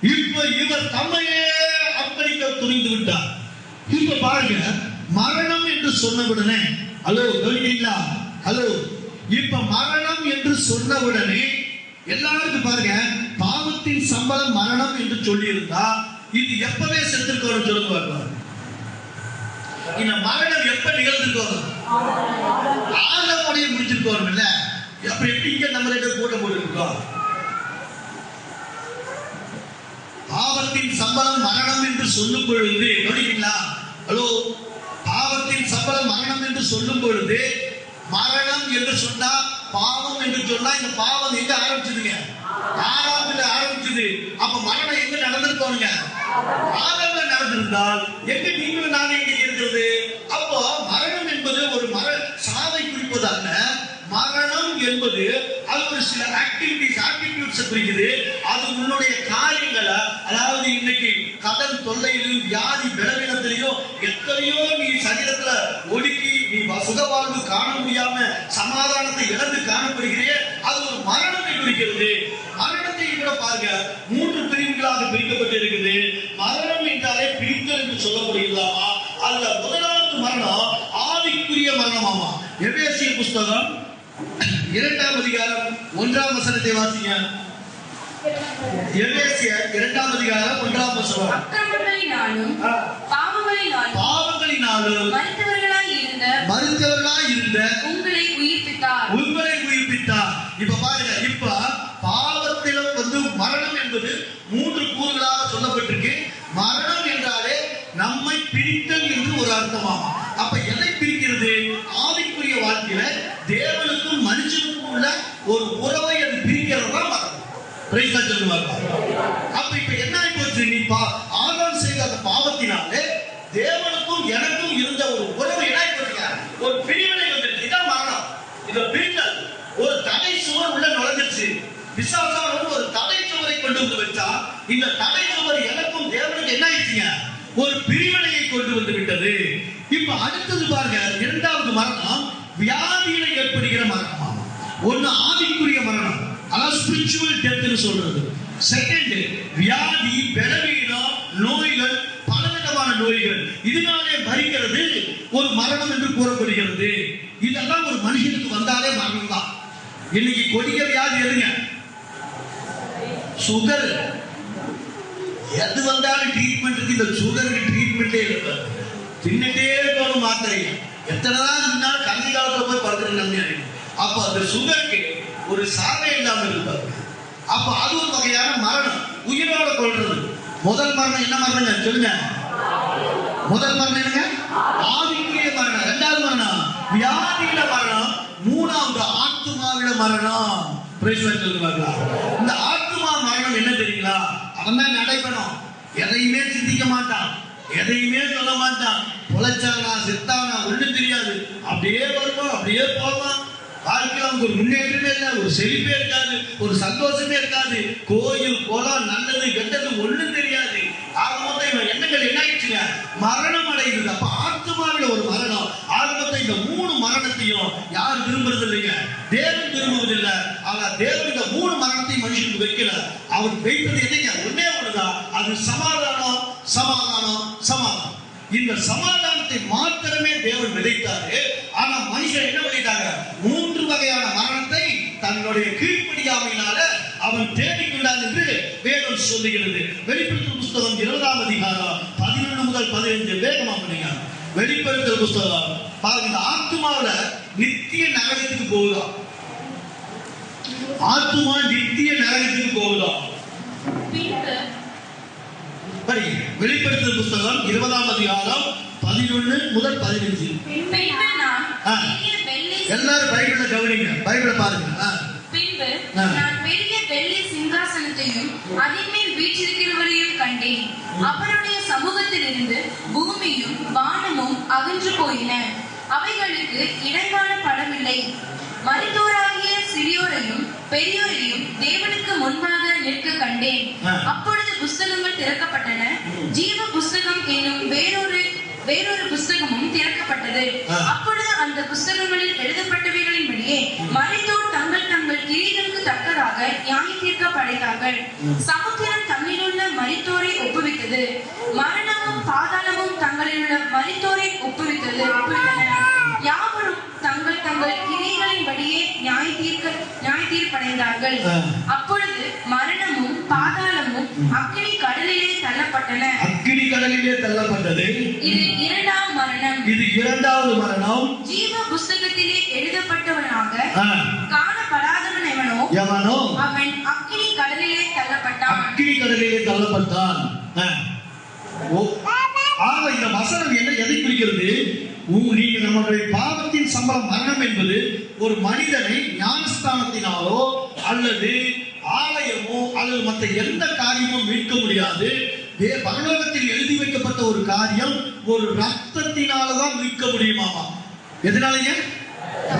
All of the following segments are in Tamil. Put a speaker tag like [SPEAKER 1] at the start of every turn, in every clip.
[SPEAKER 1] இப்ப இவர் தம்மையே அர்ப்பணிக்க துணிந்து விட்டார். இப்ப பாருங்க, மரணம் என்று சொன்னவுடனே, ஹலோ கவனிக்கிறீங்களா? ஹலோ, இப்ப மரணம் என்று சொன்னவுடனே எல்லாருக்கும் பாருங்க, பாவத்தின் சம்பளம் மரணம் என்று சொல்லி இருந்தா இது எப்பவே செத்துருக்கோம் சொல்லுங்க. இந்த மரணம் எப்ப நிகழ்ந்திருக்கோம்? ஆதமுடைய முடிச்சிருக்கோம் இல்ல? அப்புறம் எப்படி இங்க நம்ம கூட்டம் போட்டுருக்கோம்? பாவத்தின் சம்பளம் மரணம் என்று சொல்லும் பொழுது கவனிக்கிறீங்களா? ஹலோ, பாவத்தின் சம்பளம் மரணம் என்று சொல்லும் பொழுது மரணம் என்று சொன்னா, பாவம் என்று சொன்னா, இந்த பாவம் எங்க ஆரம்பிச்சதுங்க? ஆறாவதுல ஆரம்பிச்சது. அப்ப மரணம் எங்க நடந்திருக்கோங்க? ஆறாவதுல நடந்திருந்தால் எங்க நீங்களும் நானே எங்க இருக்கிறது? அப்போ மரணம் என்பது ஒரு சாவை குறிப்பதல்ல. மரணம் என்பது அது ஒரு சில ஆட்டிடியூட்ஸ் குறிக்குது. அது உன்னுடைய காரியங்களை, அதாவது இன்னைக்கு கடன் தொல்லையிலும் வியாதி பலவீனத்திலையும் எத்தனையோ நீ சரீரத்துல ஒடுக்கி நீ சுகவாழ்வு காண முடியாம சமாதானத்தை இழந்து காணப்படுகிறே, அது ஒரு மரணத்தை குறிக்கிறது. மரணத்தை கூட பாருங்க, 3 பிரிவுகளாக பிரிக்கப்பட்டு இருக்குது. மரணம் என்றாலே பிரித்தல் என்று சொல்லப்படுகிறதாமா? அல்ல, முதலாவது மரணம் ஆவிக்குரிய மரணமாமா. எபேசியர் புஸ்தகம் 2ஆம் அதிகாரம் 1ஆம் வசனத்தை வாசிங்க. எபேசியர் 2ஆம் அதிகாரம் 1ஆம் வசனம்.
[SPEAKER 2] அக்கிரமங்களினாலும்
[SPEAKER 1] பாவங்களினாலும் மரித்தவர்களாய் இருந்த
[SPEAKER 2] உங்களை
[SPEAKER 1] உயிர்ப்பித்தார். இப்ப பாருங்க, இப்ப பாவத்திலும் மரணம் என்பது 3 கூறுகளாக சொல்லப்பட்டிருக்கு. மரணம் என்றாலே நம்மை பிரித்தல் என்று ஒரு அர்த்தமாகும். அப்ப எதை பிரிக்கிறது? ஆவிக்குரிய வாழ்க்கையில தேவனுக்கும் மனுஷனுக்கும் உள்ள ஒரு உறவை அது பிரிக்கிறது தான் மரணம். அப்ப இப்ப என்ன ஆகி போச்சு? நீ ஆதாம் செய்த அந்த பாவத்தினாலே தேவனுக்கும் எனக்கும் இருந்த ஒரு உறவு என்ன ஆகி போச்சுங்க? ஒரு பிரிவினை வந்துருச்சு. இதான் மரணம். இத பிரித்தல். ஒரு தடை சுவர் உள்ள நுழைஞ்சிருச்சு. விசுவாசம் ஒரு தடை சுவரை கொண்டு வந்து வச்சா, இந்த தடை சுவர் எனக்கும் தேவனுக்கு என்ன ஆயிடுச்சுங்க? ஒரு பிரிவினையை கொண்டு வந்து விட்டது. இப்ப அடுத்தது பாருங்க, 2வது மரணம் வியாதியில ஏற்படுகிற மரணம். ஒன்னு ஆவிக்குரிய மரணம், அதாவது ஸ்பிரிச்சுவல் டெத்னு சொல்றது. செகண்ட், வியாதி, பலவீனம், நோய்கள், பலவிதமான நோய்கள், இதனாலே மரிக்கிறது ஒரு மரணம் என்று கூறப்படுகிறது. இதெல்லாம் ஒரு மனுஷனுக்கு வந்தாலே மரணம் தான். இன்னைக்கு கொடிய வியாதி எதுங்க? சுகர். எது வந்தாலும் ட்ரீட்மெண்ட். இந்த சுகருக்கு ட்ரீட்மெண்டே இல்லை. தின்னுட்டே இருக்கணும் மாத்திரை. எத்தனைதான் இருந்தாலும் கல்வி காலத்துல போய் படுத்துட்டு நம்பியாரு. அப்ப அந்த சுகருக்கு ஒரு சாவே இல்லாமல் இருப்பாரு. அப்ப அது ஒரு வகையான மரணம், உயிரோட கொள்றது. முதல் மரணம் என்ன மரணம் சொல்லுங்க? முதல் மரணம் என்னங்க? ஆவிக்குரிய மரணம். 2வது மரணம் வியாதியில மரணம். 3வது ஆத்துமாவில மரணம். இந்த ஆத்துமா மரணம் என்ன தெரியுங்களா? அவன் தான் நடைபெறும். எதையுமே சிந்திக்க மாட்டான், எதையுமே சொல்ல மாட்டான். பொழைச்சானா செத்தானா ஒண்ணும் தெரியாது. அப்படியே வருவான், அப்படியே போவான். வாழ்க்கையில் அவங்க ஒரு முன்னேற்றமே இல்லை, ஒரு செழிப்பே இருக்காது, ஒரு சந்தோஷமே இருக்காது. கோயில் குளம் நல்லது கெட்டது ஒண்ணும் தெரியாது. ஆகமொத்தம் இவன் எண்ணங்கள் என்ன ஆயிடுச்சுங்க? மரணம் அடையுது. அப்ப ஆத்மாவில ஒரு மரணம். ஆகமொத்தம் இந்த 3 மரணத்தையும் யார் விரும்புறது இல்லைங்க? தேவன் விரும்புவதில்லை. ஆனா தேவன் இந்த 3 மரணத்தையும் மனுஷனுக்கு வைக்கல. அவர் வைத்தது என்னங்க? ஒன்னே ஒண்ணுதான். அது சமாதானம், சமாதானம், சமாதானம். இந்த சமாதானத்தை மாத்திரமே தேவன் விதைத்தாரு. ஆனா மனுஷன் என்ன பண்ணிட்டாங்க? 3 வகையான மரணத்தை தன்னுடைய கீழ்ப்படியாமையினால அவன் தேடிக்கொண்டான் என்று வேதம் சொல்லுகிறது. வெளிப்படுத்தல் புஸ்தகம் 20ஆம் அதிகாரம் 11 முதல் 15 வேகமா பண்ணுங்க. வெளிப்படுத்தல் புஸ்தகம் பாருங்க. இந்த ஆத்துமாவில நித்திய நரகத்துக்கு போகுதாம். ஆத்துமா நித்திய நரகத்துக்கு போகுதாம். வெளிப்படுத்தல் புஸ்தகம் 20ஆம் அதிகாரம் 11 முதல் 15. எல்லாரும் பைபிள கவனிங்க, பைபிள பாருங்க.
[SPEAKER 2] பின்பு நான் பெரிய வெள்ளி சிங்காசனத்தையும் அதின்மேல் வீற்றிருக்கிறவரையும் கண்டேன். அவருடைய சமூகத்தில் இருந்து பூமியும் வானமும் அகன்று போயின. அவைகளுக்கு இடங்காண படவில்லை. மரித்தோராகிய சிறியோரையும் பெரியோரையும் தேவனுக்கு முன்பாக நிற்க கண்டேன். அப்பொழுது புஸ்தகங்கள் திறக்கப்பட்டன. ஜீவ புஸ்தகம் என்னும் வேறொரு புஸ்தகமும் திறக்கப்பட்டது. அப்பொழுது அந்த புஸ்தகங்களில் எழுதப்பட்டவைகளின்படியே மரித்தோர் தங்கள் தங்கள் கிரீடங்களுக்கு தக்கதாக நியாய தீர்க்கப்படைத்தார்கள். சமுத்திரம் தன்னிலுள்ள மரித்தோரை ஒப்புவித்தது. மரணமும் பாதாளமும் தங்களில் உள்ள மரித்தோரை ஒப்புவித்தன. யாவரும் தங்கள் தங்கள் கிரியைகளின்படியே நியாய தீர்ப்படைந்தார்கள். அப்பொழுது மரணமும் பாதாளமும் அக்கினி கடலிலே தள்ளப்பட்டன.
[SPEAKER 1] அக்கினி கடலிலே தள்ளப்பட்டது.
[SPEAKER 2] இது இரண்டாம் மரணம்.
[SPEAKER 1] இது இரண்டாவது மரணம்.
[SPEAKER 2] ஜீவ புஸ்தகத்திலே எழுதப்பட்டவனாக காணப்படாதவன் எவனோ அவன் அக்கினி கடலிலே தள்ளப்பட்டான்.
[SPEAKER 1] அக்கினி கடலிலே தள்ளப்பட்டான். ஆக இந்த வசனம் என்ன எதை குறிக்கிறது? நீங்க நம்முடைய பாவத்தின் சம்பளம் மரணம் என்பது ஒரு மனிதனை ஞானஸ்தானத்தினாலோ அல்லது ஆலயமோ அல்லது மற்ற எந்த காரியமும் மீட்க முடியாது. பரலோகத்தில் எழுதி வைக்கப்பட்ட ஒரு காரியம் ஒரு ரத்தத்தினாலதான் மீட்க முடியுமாமா. எதனாலயே?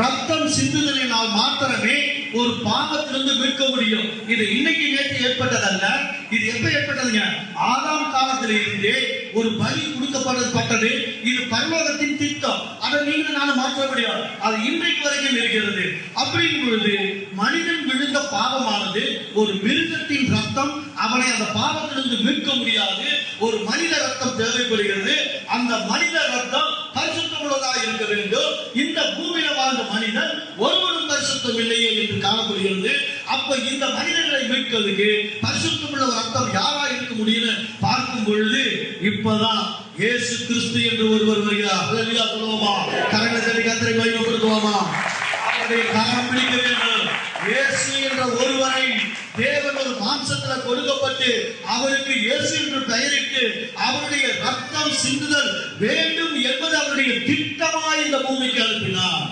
[SPEAKER 1] ரத்தம் சிந்துதலினால் மாத்திரமே ஒரு பாவத்திலிருந்து மீட்க முடியும். இது இன்னைக்கு நேற்று ஏற்பட்டதல்ல. இது எப்ப ஏற்பட்டதுங்க? ஆதாம் காலத்தில் இருந்தே ஒரு பலி கொடுக்கப்பட்டது. இது பரலோகத்தின் திட்டம். அதை நீங்க நானும் மாற்ற முடியாது. அது இன்றைக்கு வரைக்கும் இருக்கிறது. அப்படிங்கும் பொழுது மனிதன் விழுந்த பாவமானது ஒரு மிருகத்தின் ரத்தம் அவனை அந்த பாவத்திலிருந்து மீட்க முடியாது. ஒரு மனித ரத்தம் தேவைப்படுகிறது. அந்த மனித ரத்தம் பரிசுத்தம் உள்ளதாக இருக்க வேண்டும். இந்த பூமியில வாழ்ந்த மனிதன் ஒருவரும் பரிசுத்தம் இல்லையே என்று காணப்படுகிறது. அப்ப இந்த மனிதர்களை மீட்கிறதுக்கு பரிசுத்தம் உள்ள ரத்தம் யாரா இருக்க முடியும்னு பார்க்கும் பொழுது இப்பதான் இயேசு கிறிஸ்து என்று ஒருவர் வருகிறார். ஹல்லேலூயா சொல்லுவோமா? கரங்களை தட்டி கர்த்தரை மகிமைப்படுத்துவோமா? அவருடைய கரம் பிடிக்க வேண்டும். இயேசு என்ற ஒருவரை தேவன் ஒரு மாம்சத்துல கொடுக்கப்பட்டு அவருக்கு இயேசு என்று பெயரிட்டு அவருடைய ரத்தம் சிந்துதல் வேண்டும் என்பது அவருடைய திட்டமாய் இந்த பூமிக்கு அனுப்பினார்.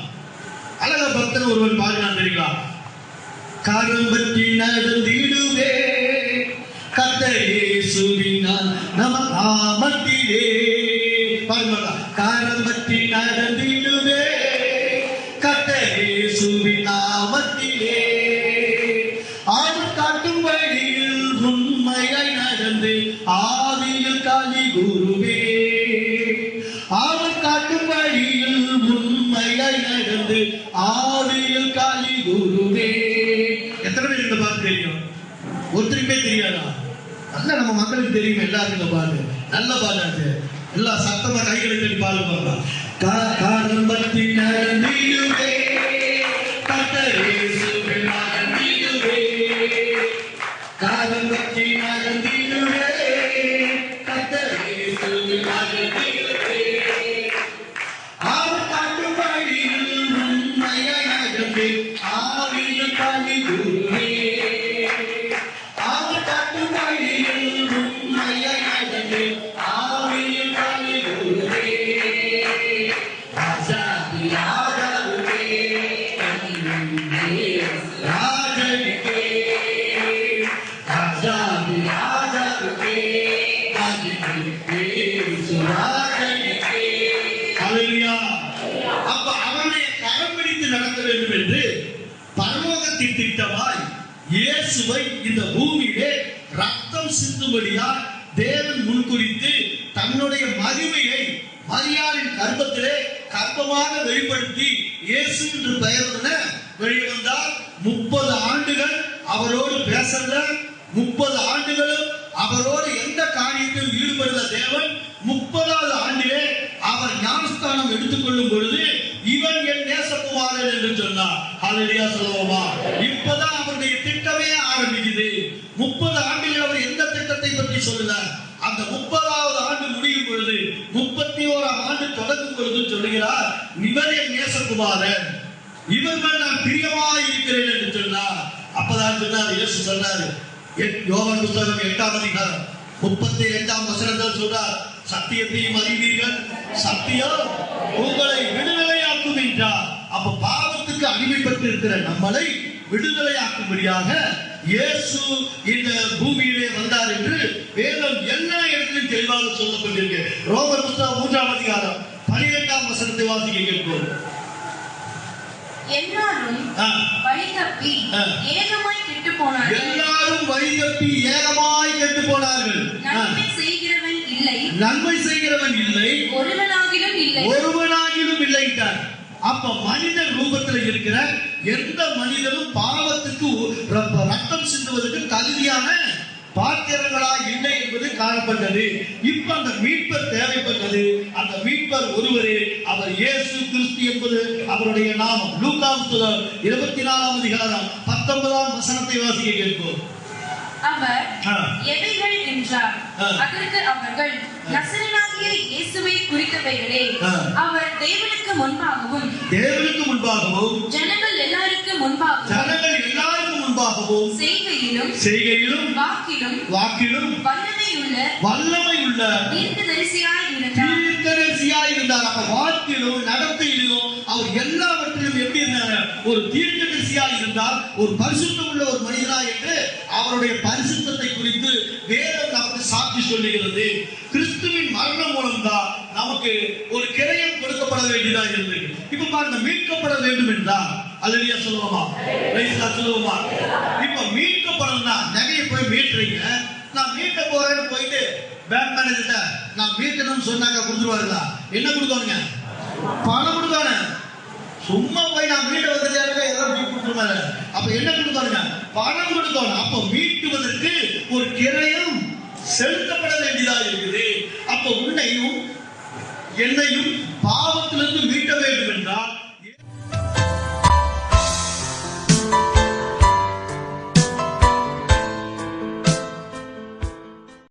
[SPEAKER 1] அழக பக்தன் ஒருவன் பாடினான் தெரியுங்களா? கரம் பற்றி நடந்திடுவே கர்த்தர் இயேசுவினால் நம நாமத்திலே. பாருங்க, கரம் பற்றி நடந்திடுவே கர்த்தர் இயேசுவின் நாமத்திலே. அவர் காட்டும் வழியில் உண்மையாய் நடந்து ஆவியில் காலி குருவே. அவர் காட்டும் வழியில் உண்மையாய் நடந்து ஆவியில் காலி குருவே. எத்தனை பேர் இந்த பாட்டு தெரியும்? ஒருத்தருமே தெரியாதா? நல்ல நம்ம மக்களுக்கு தெரியும். எல்லாருக்கும் இந்த பாட்டு நல்ல பாட்டு. எல்லா சத்தமா கைகளை தட்டி பாடுவாங்க. காரம் பற்றி நடந்திடுவே கர்த்தர் இயேசுவின் நாமத்திலே. காரம் பற்றி நடந்திடுவே கர்த்தர் இயேசுவின் நாமத்திலே. அவர் காட்டும் வழியில் உண்மையாய் நடந்து ஆவியில் காலி குருவே. அவர் காட்டும் வழியில் உண்மையாய் நடந்து ஆவியில் காலி குருவே. ராஜாதி ராஜாவுக்கே ராஜனுக்கே ராஜாதி ராஜாவுக்கே ராஜனுக்கே. ஹல்லேலூயா. அப்ப அவனுடைய கரம் பிடித்து நடக்க வேண்டும் என்று பரலோகத்தின் திட்டமாய் இயேசுவை இந்த பூமியிலே ரத்தம் சிந்தும்படியாய் தேவன் முன்குறித்து தன்னுடைய மகிமையை மரியாளின் கர்ப்பத்திலே கர்ப்பமாக வெளிப்படுத்தி இயேசு என்று பெயருடன் வெளிவந்தார். 30 ஆண்டுகள் அவரோடு பேசல. 30 ஆண்டுகளும் அவரோடு எந்த காரியத்திலும் ஈடுபடுத்த தேவன் 30வது ஆண்டிலே அவர் ஞானஸ்தானம் எடுத்துக்கொள்ளும் பொழுது இவன் என் நேசகுமாரன் என்று சொன்னார். ஹல்லேலூயா சொல்லுவோமா? இப்பதான் அவருடைய திட்டமே ஆரம்பிக்குது. 30 ஆண்டுகள் அவர் எந்த திட்டத்தை பற்றி சொல்லல. அந்த 30வது ஆண்டு முடியும் பொழுது 31ஆம் ஆண்டு தொடங்கும் பொழுது சொல்லுகிறார், இவர் என் நேசகுமாரன், இவர் மேல் நான் பிரியமாய் இருக்கிறேன் என்று சொன்னார். அப்பதான் சொன்னார், இயேசு சொன்னார், யோவான் புத்தகம் 8ஆம் அதிகாரம் 32ஆம் வசனத்தில் சொல்றார், சத்தியத்தையும் அறிவீர்கள், சத்தியம் உங்களை விடுதலையாக்கும் என்றார். அப்ப பாவத்துக்கு அடிமைப்பட்டு இருக்கிற நம்மளை விடுதலையாக்கும்படியாக இயேசு இந்த பூமியிலே வந்தார் என்று வேதம் எல்லா இடத்திலும் தெளிவாக சொல்லப்பட்டிருக்கு. ரோமர் புத்தகம் 3ஆம் அதிகாரம் 12ஆம் வசனத்தை வாசிக்க கேட்போம்.
[SPEAKER 2] எல்லாரும் வழி தப்பி ஏகமாய் கெட்டு போனார்கள்.
[SPEAKER 1] எல்லாரும் வழி தப்பி ஏகமாய் கெட்டு போனார்கள்.
[SPEAKER 2] நன்மை செய்கிறவன் இல்லை,
[SPEAKER 1] நன்மை செய்கிறவன் இல்லை,
[SPEAKER 2] ஒருவனாகிலும் இல்லை,
[SPEAKER 1] ஒருவனாகிலும் இல்லைட்டார். அப்ப மனித ரூபத்தில் இருக்கிற எந்த மனிதனும் பாவத்துக்கு ரத்தம் சிந்துவதற்கு தகுதியான பாத்திரங்களா இல்லை என்பது காணப்பட்டது. இப்ப அந்த மீட்பர் தேவைப்பட்டது. அந்த மீட்பர் ஒருவரே, அவர் இயேசு கிறிஸ்து என்பது அவருடைய நாமம். லூக்கா 24ஆம் அதிகாரம் 19ஆம் வசனத்தை வாசிக்க கேட்போம்.
[SPEAKER 2] அவர் எவைகள் என்றார். அதற்கு அவர்கள், நசரேயனாகிய இயேசுவை குறித்தவைகளே. அவர் தேவனுக்கு முன்பாகவும் ஜனங்கள் எல்லாருக்கும் முன்பாகவும் செய்கையிலும் வாக்கிலும் வல்லமையுள்ள தீர்க்கதரிசியாய் இருந்தார்.
[SPEAKER 1] அப்ப வாக்கிலும் நடத்தையிலும் அவர் எல்லாவற்றிலும் எப்படி இருந்தார்? ஒரு தீர்க்கதரிசியாய் இருந்தார், ஒரு பரிசுத்தம் உள்ள ஒரு மனிதனாய் என்று அவருடைய பரிசுத்தத்தை குறித்து வேதம் நமக்கு சாட்சி சொல்லுகிறது. கிறிஸ்துவின் மரணம் மூலம்தான் நமக்கு ஒரு கிரயம் கொடுக்கப்பட வேண்டியதாக இருந்தது. இப்ப பாருங்க, மீட்கப்பட வேண்டும் என்றால் அல்லேலூயா சொல்லுவோமா, சொல்லுவோமா? இப்ப மீட்கப்படணும்னா நகையை போய் மீட்டுறீங்க. நான் மீட்ட போறேன்னு போயிட்டு பேங்க் மேனேஜர்ட்ட நான் மீட்டணும்னு சொன்னாங்க, கொடுத்துருவாருங்களா? என்ன கொடுக்கணுங்க? பணம் கொடுக்கானு. சும்மா போய் நான் மீட்ட வந்துட்டாருங்க எல்லாம் கொடுத்துருவாரு. அப்ப என்ன கொடுக்கணுங்க? பணம் கொடுக்கணும். அப்ப மீட்டுவதற்கு ஒரு கிரயம் செலுத்தப்பட வேண்டியதாக இருக்குது. அப்ப உன்னையும் என்னையும்